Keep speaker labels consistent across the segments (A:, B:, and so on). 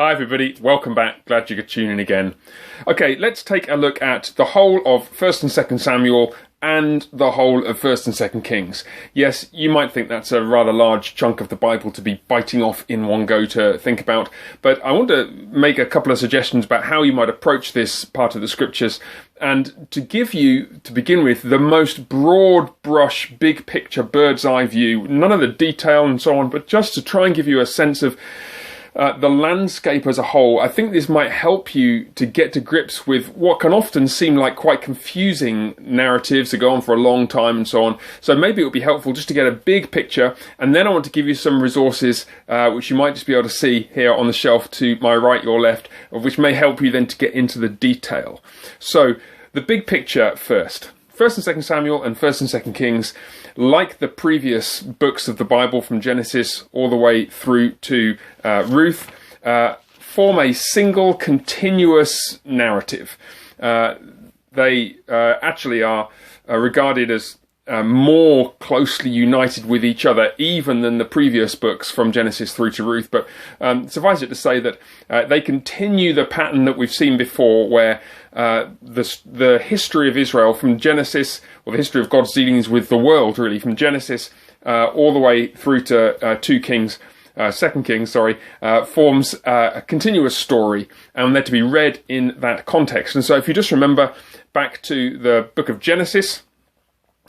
A: Hi everybody, welcome back, glad you could tune in again. Okay, let's take a look at the whole of 1st and 2nd Samuel and the whole of 1st and 2nd Kings. Yes, you might think that's a rather large chunk of the Bible to be biting off in one go to think about, but I want to make a couple of suggestions about how you might approach this part of the scriptures and to give you, to begin with, the most broad brush, big picture, bird's eye view, none of the detail and so on, but just to try and give you a sense of the landscape as a whole. I think this might help you to get to grips with what can often seem like quite confusing narratives that go on for a long time and so on. So maybe it would be helpful just to get a big picture, and then I want to give you some resources which you might just be able to see here on the shelf to my right, your left, which may help you then to get into the detail. So the big picture first. 1st and 2nd Samuel and 1st and 2nd Kings, like the previous books of the Bible from Genesis all the way through to Ruth, form a single continuous narrative. They actually are regarded as more closely united with each other even than the previous books from Genesis through to Ruth, but suffice it to say that they continue the pattern that we've seen before, where the history of Israel from Genesis, or the history of God's dealings with the world really, from Genesis all the way through to 2nd Kings, forms a continuous story, and they're to be read in that context. And so if you just remember back to the book of Genesis,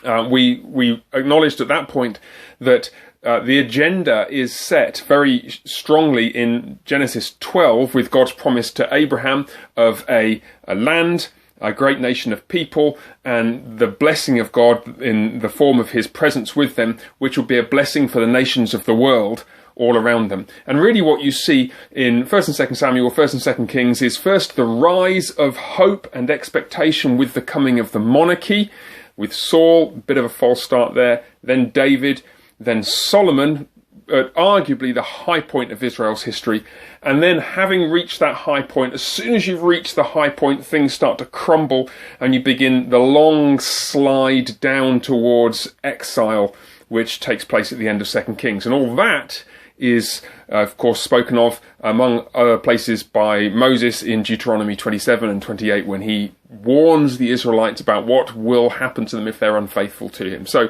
A: we acknowledged at that point that the agenda is set very strongly in Genesis 12 with God's promise to Abraham of a land, a great nation of people, and the blessing of God in the form of his presence with them, which will be a blessing for the nations of the world all around them. And really what you see in 1st and 2nd Samuel, 1st and 2nd Kings, is first the rise of hope and expectation with the coming of the monarchy, with Saul, a bit of a false start there, then David, then Solomon, arguably the high point of Israel's history. And then having reached that high point, as soon as you've reached the high point, things start to crumble and you begin the long slide down towards exile, which takes place at the end of 2nd Kings. And all that is, of course, spoken of, among other places, by Moses in Deuteronomy 27 and 28, when he warns the Israelites about what will happen to them if they're unfaithful to him. So,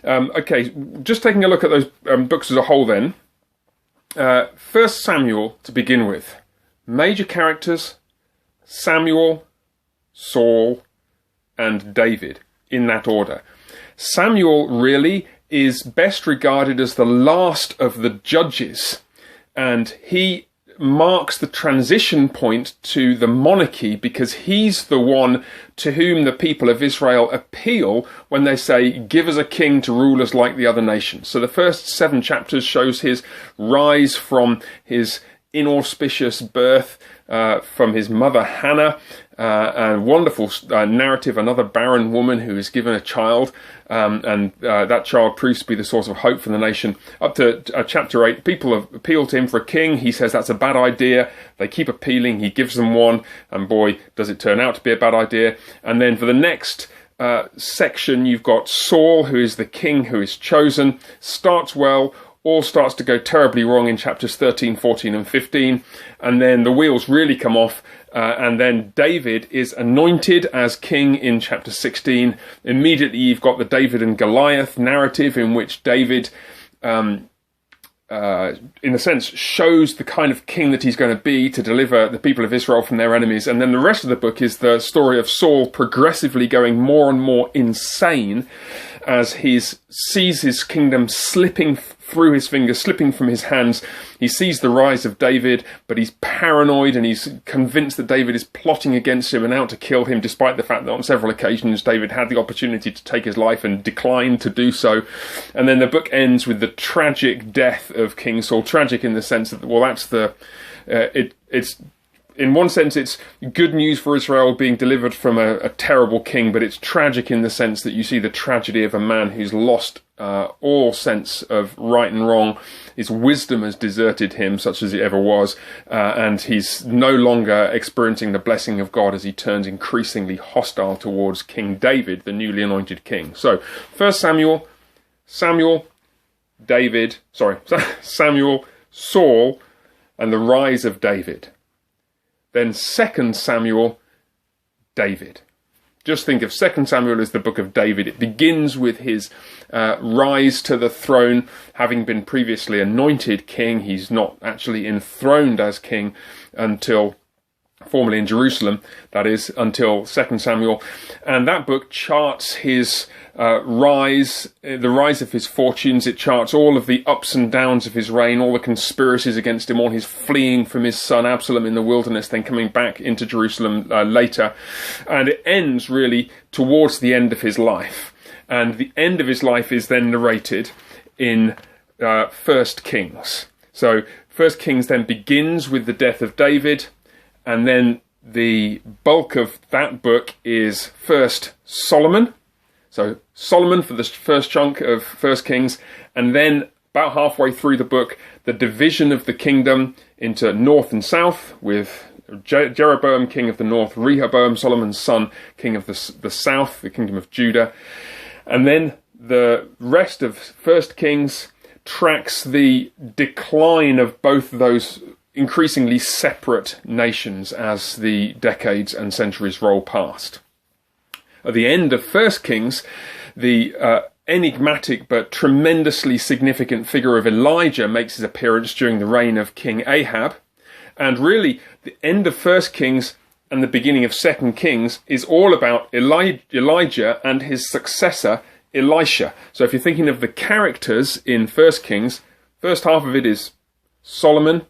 A: okay, just taking a look at those books as a whole then. 1st Samuel, to begin with. Major characters: Samuel, Saul, and David, in that order. Samuel really is best regarded as the last of the judges, and he marks the transition point to the monarchy because he's the one to whom the people of Israel appeal when they say, give us a king to rule us like the other nations. So the first 7 chapters shows his rise from his inauspicious birth from his mother Hannah, a wonderful narrative, another barren woman who is given a child, and that child proves to be the source of hope for the nation. Up to chapter 8, people have appealed to him for a king. He says that's a bad idea. They keep appealing. He gives them one, and boy, does it turn out to be a bad idea. And then for the next section, you've got Saul, who is the king who is chosen. Starts well, all starts to go terribly wrong in chapters 13, 14 and 15, and then the wheels really come off, and then David is anointed as king in chapter 16. Immediately you've got the David and Goliath narrative, in which David in a sense shows the kind of king that he's going to be to deliver the people of Israel from their enemies. And then the rest of the book is the story of Saul progressively going more and more insane as he sees his kingdom slipping through his fingers, slipping from his hands. He sees the rise of David, but he's paranoid and he's convinced that David is plotting against him and out to kill him, despite the fact that on several occasions David had the opportunity to take his life and declined to do so. And then the book ends with the tragic death of King Saul. Tragic in the sense that, well, that's the it's in one sense, it's good news for Israel being delivered from a terrible king, but it's tragic in the sense that you see the tragedy of a man who's lost all sense of right and wrong. His wisdom has deserted him, such as it ever was, and he's no longer experiencing the blessing of God as he turns increasingly hostile towards King David, the newly anointed king. So, 1 Samuel, Samuel, Saul, and the rise of David. Then 2 Samuel, David. Just think of 2 Samuel as the book of David. It begins with his rise to the throne, having been previously anointed king. He's not actually enthroned as king until formerly in Jerusalem, that is, until 2 Samuel. And that book charts his rise, the rise of his fortunes. It charts all of the ups and downs of his reign, all the conspiracies against him, all his fleeing from his son Absalom in the wilderness, then coming back into Jerusalem later. And it ends really towards the end of his life. And the end of his life is then narrated in 1 Kings. So 1 Kings then begins with the death of David, and then the bulk of that book is first Solomon. So Solomon for the first chunk of 1 Kings, and then about halfway through the book, the division of the kingdom into north and south, with Jeroboam, king of the north, Rehoboam, Solomon's son, king of the south, the kingdom of Judah. And then the rest of 1 Kings tracks the decline of both those increasingly separate nations as the decades and centuries roll past. At the end of 1 Kings, the enigmatic but tremendously significant figure of Elijah makes his appearance during the reign of King Ahab. And really, the end of 1 Kings and the beginning of 2 Kings is all about Elijah and his successor, Elisha. So if you're thinking of the characters in 1 Kings, first half of it is Solomon.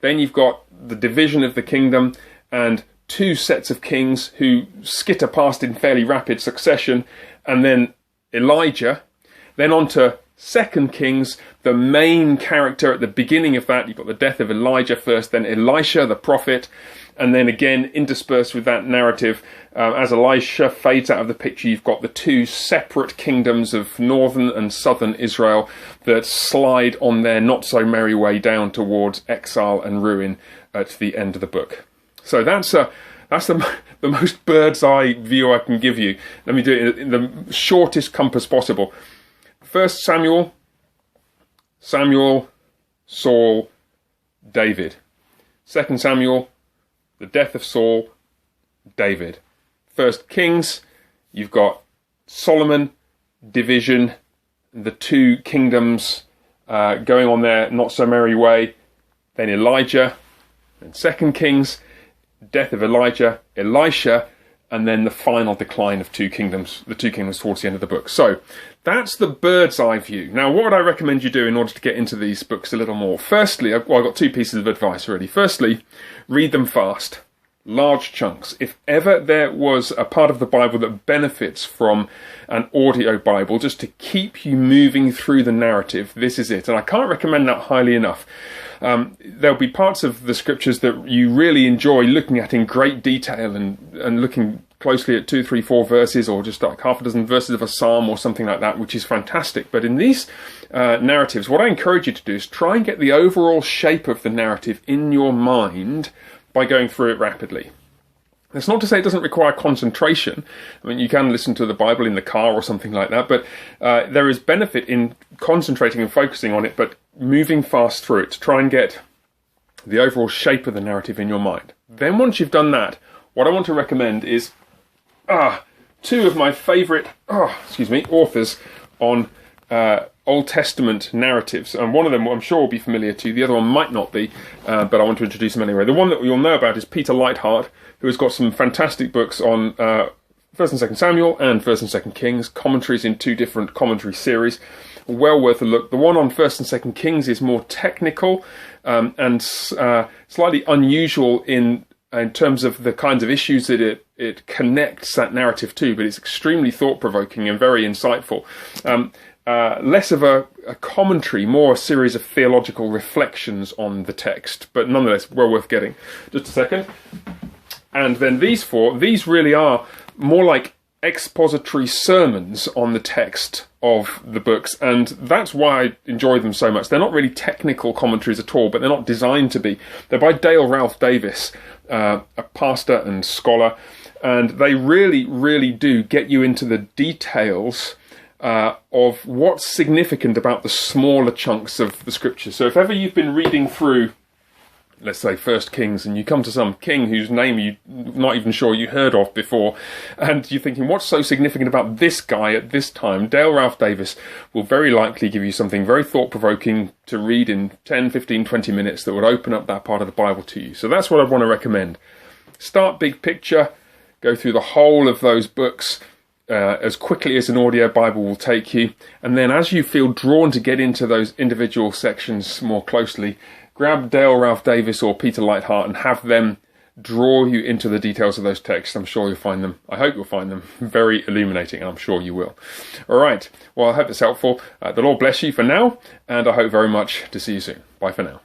A: Then you've got the division of the kingdom and two sets of kings who skitter past in fairly rapid succession, and then Elijah. Then on to 2 Kings, the main character at the beginning of that. You've got the death of Elijah first, then Elisha the prophet, and then again interspersed with that narrative, as Elisha fades out of the picture, you've got the two separate kingdoms of northern and southern Israel that slide on their not so merry way down towards exile and ruin at the end of the book. So that's the most bird's eye view I can give you. Let me do it in the shortest compass possible. 1 Samuel, Saul, David. 2 Samuel, the death of Saul, David. 1 Kings, you've got Solomon, division, the two kingdoms going on their not so merry way. Then Elijah. Then 2 Kings, death of Elijah, Elisha, and then the final decline of the two kingdoms towards the end of the book. So that's the bird's eye view. Now, what would I recommend you do in order to get into these books a little more? Firstly, I've got two pieces of advice already. Firstly, read them fast. Large chunks. If ever there was a part of the Bible that benefits from an audio Bible, just to keep you moving through the narrative, this is it. And I can't recommend that highly enough. There'll be parts of the scriptures that you really enjoy looking at in great detail and looking closely at 2, 3, 4 verses, or just like half a dozen verses of a psalm or something like that, which is fantastic. But in these narratives, what I encourage you to do is try and get the overall shape of the narrative in your mind by going through it rapidly. That's not to say it doesn't require concentration. I mean, you can listen to the Bible in the car or something like that, but there is benefit in concentrating and focusing on it, but moving fast through it to try and get the overall shape of the narrative in your mind. Then once you've done that, what I want to recommend is two of my favourite authors on Old Testament narratives, and one of them I'm sure will be familiar to you, the other one might not be, but I want to introduce him anyway. The one that you'll know about is Peter Lightheart, who has got some fantastic books on 1 and 2 Samuel and 1 and 2 Kings, commentaries in two different commentary series, well worth a look. The one on 1 and 2 Kings is more technical and slightly unusual in terms of the kinds of issues that it connects that narrative to, but it's extremely thought-provoking and very insightful. Less of a commentary, more a series of theological reflections on the text, but nonetheless well worth getting. Just a second. And then these really are more like expository sermons on the text of the books, and that's why I enjoy them so much. They're not really technical commentaries at all, but they're not designed to be. They're by Dale Ralph Davis, a pastor and scholar, and they really, really do get you into the details of what's significant about the smaller chunks of the scripture. So if ever you've been reading through let's say, First Kings, and you come to some king whose name you're not even sure you heard of before, and you're thinking, what's so significant about this guy at this time? Dale Ralph Davis will very likely give you something very thought-provoking to read in 10, 15, 20 minutes that would open up that part of the Bible to you. So that's what I'd want to recommend. Start big picture, go through the whole of those books as quickly as an audio Bible will take you, and then as you feel drawn to get into those individual sections more closely, grab Dale Ralph Davis or Peter Lightheart and have them draw you into the details of those texts. I'm sure you'll find them, I hope you'll find them very illuminating, and I'm sure you will. All right, well, I hope it's helpful. The Lord bless you for now, and I hope very much to see you soon. Bye for now.